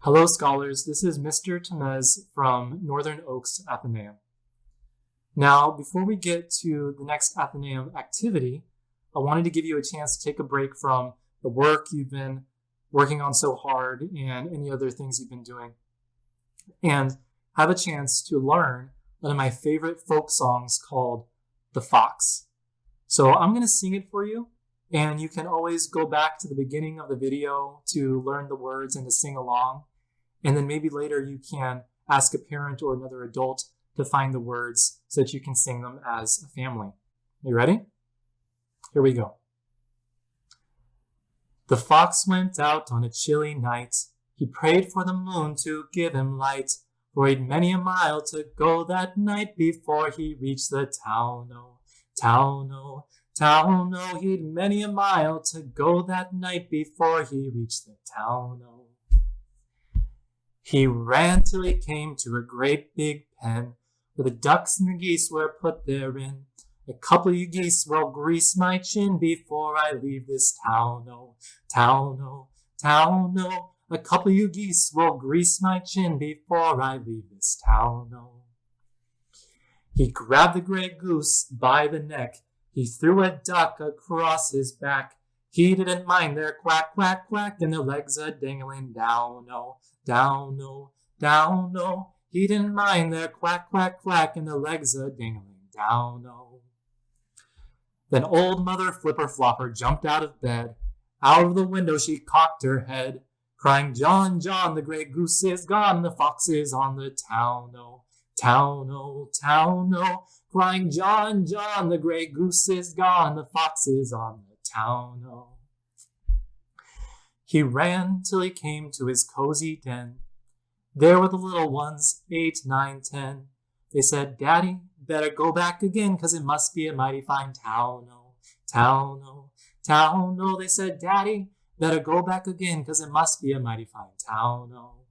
Hello, scholars. This is Mr. Tamez from Northern Oaks Athenaeum. Now, before we get to the next Athenaeum activity, I wanted to give you a chance to take a break from the work you've been working on so hard and any other things you've been doing, and have a chance to learn one of my favorite folk songs called The Fox. So I'm going to sing it for you, and you can always go back to the beginning of the video to learn the words and to sing along. And then maybe later you can ask a parent or another adult to find the words so that you can sing them as a family. You ready? Here we go. The fox went out on a chilly night. He prayed for the moon to give him light, for he'd many a mile to go that night before he reached the town. Oh, town, oh, town, oh, he'd many a mile to go that night before he reached the town. Oh. He ran till he came to a great big pen, where the ducks and the geese were put therein. A couple of you geese will grease my chin before I leave this town. Oh, town, oh, town, oh. A couple of you geese will grease my chin before I leave this town. Oh. He grabbed the gray goose by the neck. He threw a duck across his back. He didn't mind their quack, quack, quack, and their legs a-dangling down, oh, down, oh, down, oh. He didn't mind their quack, quack, quack, and their legs a-dangling down, oh. Then old Mother Flipper Flopper jumped out of bed. Out of the window she cocked her head, crying, John, John, the gray goose is gone, and the fox is on the town, oh, town, oh, town, oh. Crying, John, John, the gray goose is gone, the fox is on the town, oh. He ran till he came to his cozy den. There were the little ones, 8, 9, 10. They said, Daddy, better go back again, 'cause it must be a mighty fine town, oh, town, oh, town, oh. They said, Daddy, better go back again, 'cause it must be a mighty fine town, oh.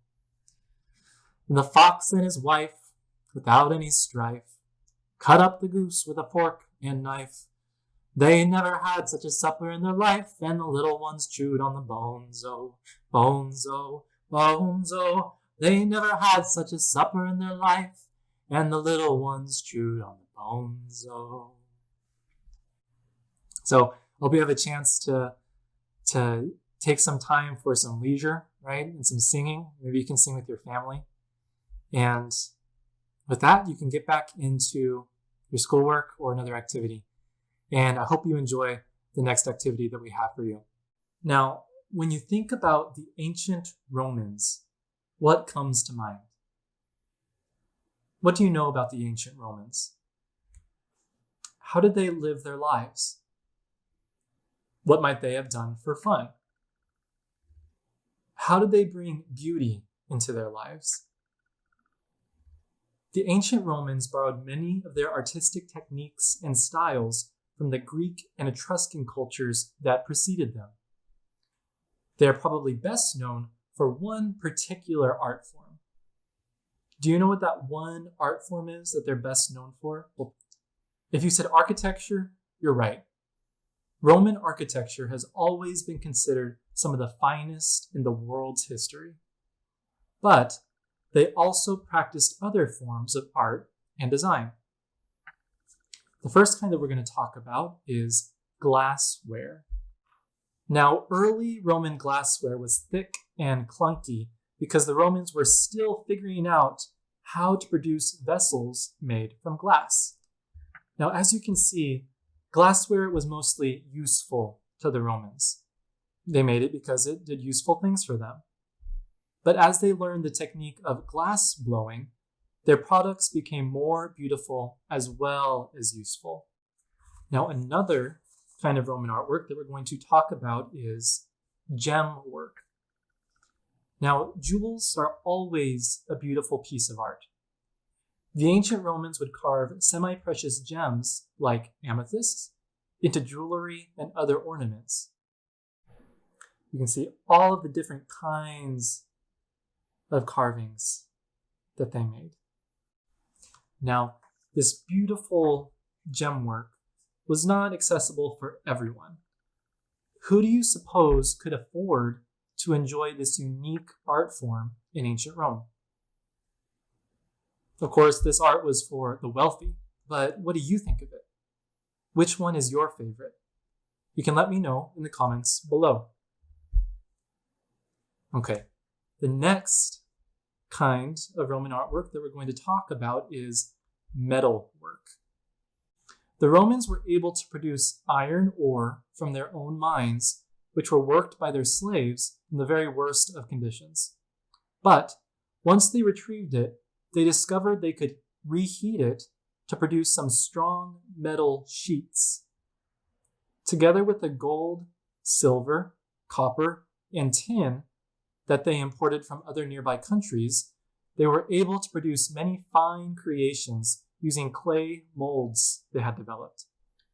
And the fox and his wife, without any strife, cut up the goose with a fork and knife. They never had such a supper in their life, and the little ones chewed on the bones, oh, bones, oh, bones, oh. They never had such a supper in their life, and the little ones chewed on the bones, oh. So, hope you have a chance to take some time for some leisure, right, and some singing. Maybe you can sing with your family. And with that, you can get back into your schoolwork or another activity. And I hope you enjoy the next activity that we have for you. Now, when you think about the ancient Romans, what comes to mind? What do you know about the ancient Romans? How did they live their lives? What might they have done for fun? How did they bring beauty into their lives? The ancient Romans borrowed many of their artistic techniques and styles from the Greek and Etruscan cultures that preceded them. They are probably best known for one particular art form. Do you know what that one art form is that they're best known for? Well, if you said architecture, you're right. Roman architecture has always been considered some of the finest in the world's history. But they also practiced other forms of art and design. The first kind that we're going to talk about is glassware. Now, early Roman glassware was thick and clunky because the Romans were still figuring out how to produce vessels made from glass. Now, as you can see, glassware was mostly useful to the Romans. They made it because it did useful things for them. But as they learned the technique of glass blowing, their products became more beautiful as well as useful. Now, another kind of Roman artwork that we're going to talk about is gem work. Now, jewels are always a beautiful piece of art. The ancient Romans would carve semi-precious gems like amethysts into jewelry and other ornaments. You can see all of the different kinds of carvings that they made. Now, this beautiful gem work was not accessible for everyone. Who do you suppose could afford to enjoy this unique art form in ancient Rome. Of course, this art was for the wealthy, but what do you think of it? Which one is your favorite? You can let me know in the comments below. Okay, the next kind of Roman artwork that we're going to talk about is metal work. The Romans were able to produce iron ore from their own mines, which were worked by their slaves in the very worst of conditions. But once they retrieved it, they discovered they could reheat it to produce some strong metal sheets. Together with the gold, silver, copper, and tin that they imported from other nearby countries, they were able to produce many fine creations using clay molds they had developed.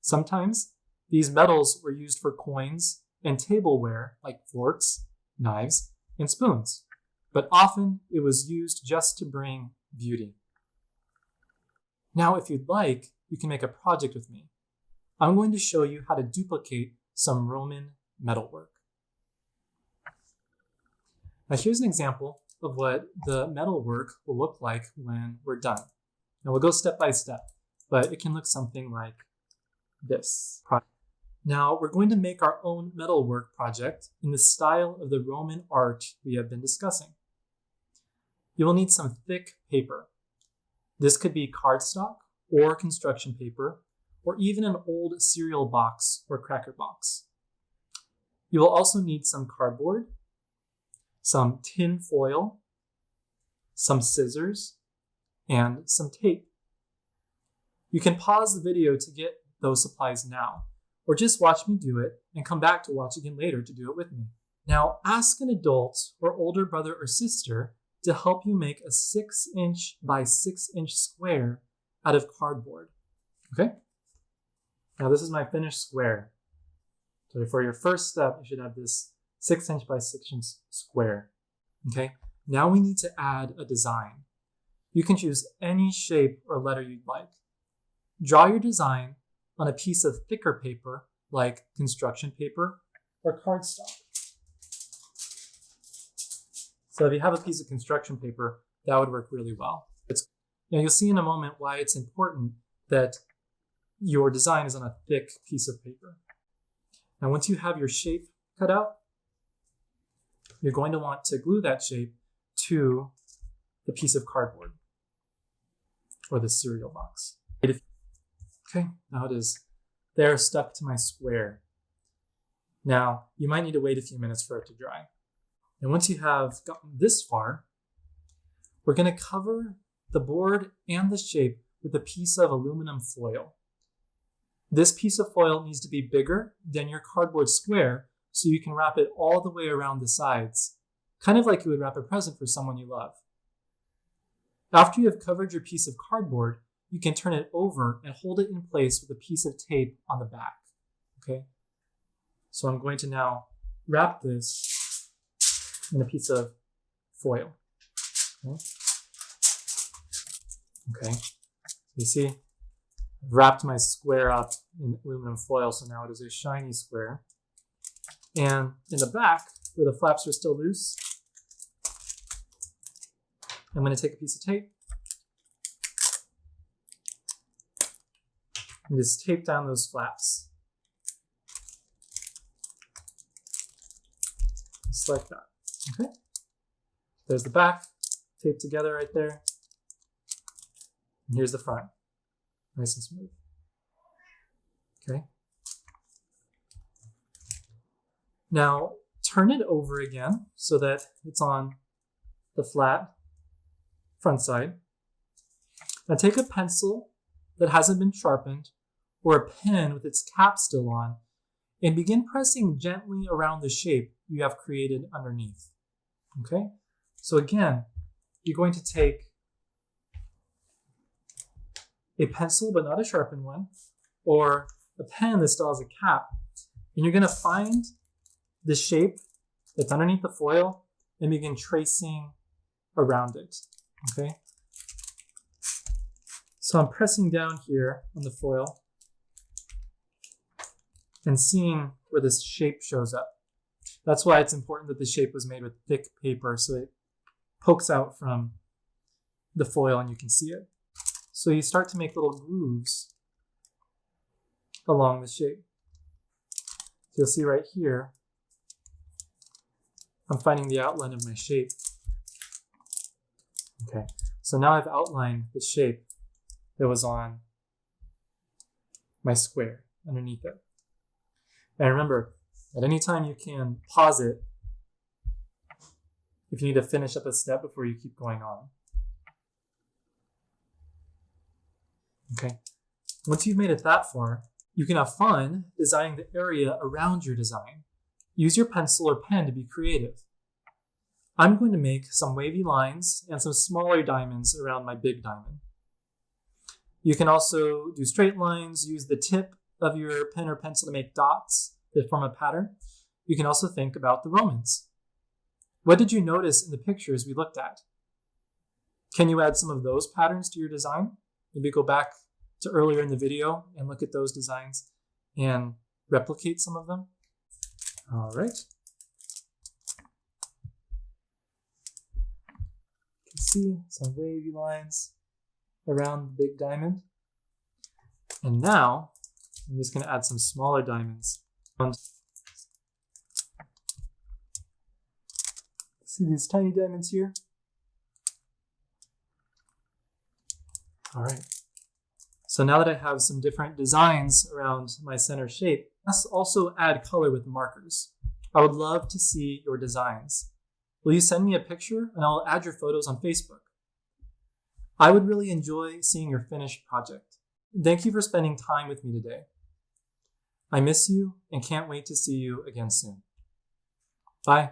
Sometimes these metals were used for coins and tableware like forks, knives, and spoons, but often it was used just to bring beauty. Now, if you'd like, you can make a project with me. I'm going to show you how to duplicate some Roman metalwork. Now, here's an example of what the metalwork will look like when we're done. Now, we'll go step by step, but it can look something like this. Now, we're going to make our own metalwork project in the style of the Roman art we have been discussing. You will need some thick paper. This could be cardstock or construction paper, or even an old cereal box or cracker box. You will also need some cardboard, some tin foil, some scissors, and some tape. You can pause the video to get those supplies now, or just watch me do it and come back to watch again later to do it with me. Now, ask an adult or older brother or sister to help you make a 6-inch by 6-inch square out of cardboard. Okay? Now, this is my finished square. So for your first step, you should have this 6-inch by 6-inch square. Okay? Now we need to add a design. You can choose any shape or letter you'd like. Draw your design on a piece of thicker paper like construction paper or cardstock. So if you have a piece of construction paper, that would work really well. You'll see in a moment why it's important that your design is on a thick piece of paper. Now, once you have your shape cut out, you're going to want to glue that shape to the piece of cardboard or the cereal box. Okay, now it is there stuck to my square. Now, you might need to wait a few minutes for it to dry. And once you have gotten this far, we're going to cover the board and the shape with a piece of aluminum foil. This piece of foil needs to be bigger than your cardboard square so you can wrap it all the way around the sides, kind of like you would wrap a present for someone you love. After you have covered your piece of cardboard, you can turn it over and hold it in place with a piece of tape on the back. Okay? So I'm going to now wrap this in a piece of foil. Okay. You see, I've wrapped my square up in aluminum foil, so now it is a shiny square. And in the back, where the flaps are still loose, I'm going to take a piece of tape and just tape down those flaps. Just like that. Okay, there's the back, taped together right there. And here's the front, nice and smooth. Okay. Now turn it over again so that it's on the flat front side. Now take a pencil that hasn't been sharpened or a pen with its cap still on and begin pressing gently around the shape you have created underneath. Okay, so again, you're going to take a pencil, but not a sharpened one, or a pen that still has a cap, and you're going to find the shape that's underneath the foil and begin tracing around it. Okay, so I'm pressing down here on the foil and seeing where this shape shows up. That's why it's important that the shape was made with thick paper so it pokes out from the foil and you can see it. So you start to make little grooves along the shape. So you'll see right here, I'm finding the outline of my shape. Okay, so now I've outlined the shape that was on my square underneath it. And remember, at any time you can pause it if you need to finish up a step before you keep going on. Okay, once you've made it that far, you can have fun designing the area around your design. Use your pencil or pen to be creative. I'm going to make some wavy lines and some smaller diamonds around my big diamond. You can also do straight lines, use the tip of your pen or pencil to make dots that form a pattern. You can also think about the Romans. What did you notice in the pictures we looked at? Can you add some of those patterns to your design? Maybe go back to earlier in the video and look at those designs and replicate some of them. All right. You can see some wavy lines around the big diamond. And now I'm just going to add some smaller diamonds. See these tiny diamonds here? All right. So now that I have some different designs around my center shape, let's also add color with markers. I would love to see your designs. Will you send me a picture and I'll add your photos on Facebook? I would really enjoy seeing your finished project. Thank you for spending time with me today. I miss you and can't wait to see you again soon. Bye.